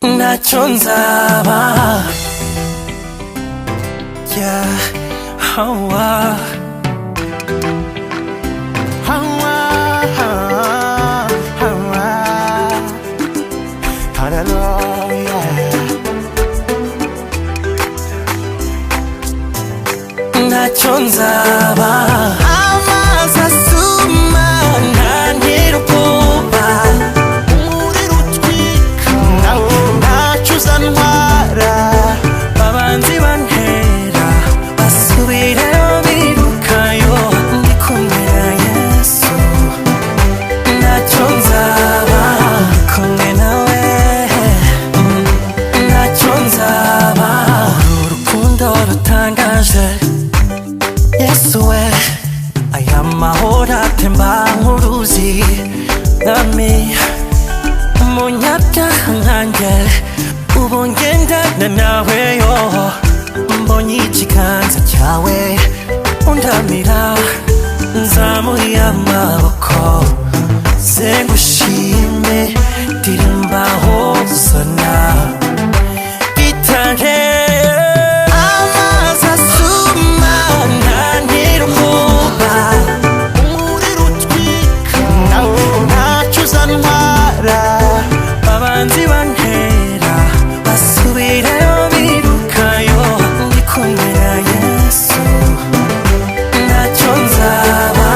ntacyo nzaba. Yeah, hawa hawa hawa hallelujah. ntacyo nzaba. amazi asuma ntantera ubwoba, umuriro utwika ntacyo uzantwara. abanzi bantera basubirayo birukayo, ndi kumwe na Yesu. ntacyo nzaba, ndi kumwe nawe. ntacyo nzaba. uru rukundo rutangaje Yesu we, aya mahoro atemba nk'uruzi. Nami umunyabyaha nkanjye, ubu ngendana nawe yo. mbonye ikiganza cyawe undamira, nzamuye amaboko ze ngushime. ndirimba hozana gitare. amazi asuma ntantera ubwoba, umuriro utwika ntacyo uzantwara. abanzi bantera basubirayo birukayo, ndi kumwe na Yesu. ntacyo nzaba.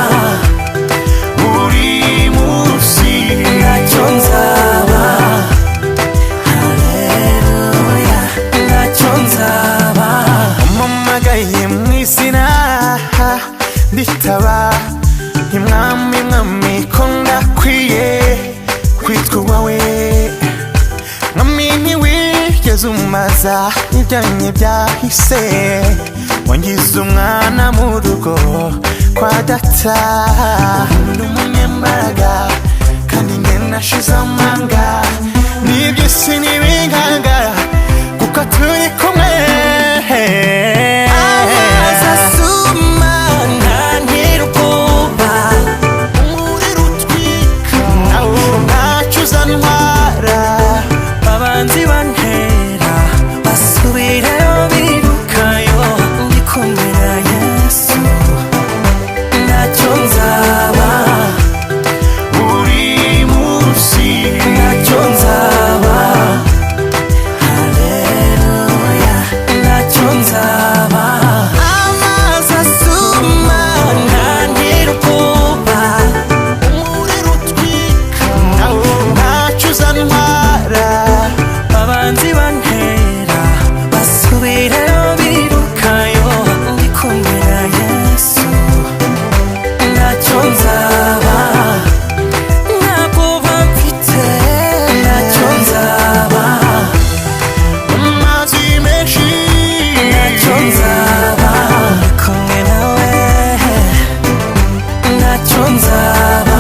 buri munsi ntacyo nzaba. haleluya. ntacyo nzaba. umpamagaye mu izina nditaba. mwami mwami ko ndakwiye kwitwa uwawe. mwami ntiwigeze umaza ibyanjye byahise, wangize umwana mu rugo kwa data. ndi umunyembaraga kandi njye nashize amanga, n'iby'isi ntibinganga kuko turi kumwe. amazi asuma ntantera ubwoba, umuriro utwika ntacyo uzantwara. abanzi bantera basubirayo birukayo, ndi kumwe na Yesu. ntacyo nzaba. buri munsi ntacyo nzaba. haleluya. ntacyo nzaba. amazi asuma ntantera ubwoba, umuriro utwika ntacyo uzantwara. abanzi bantera basubirayo birukayo, ndi kumwe na Yesu. ntacyo nzaba. ntabwo bamfite. ntacyo nzaba. amazi menshi ntacyo nzaba. ndi kumwe nawe. ntacyo nzaba.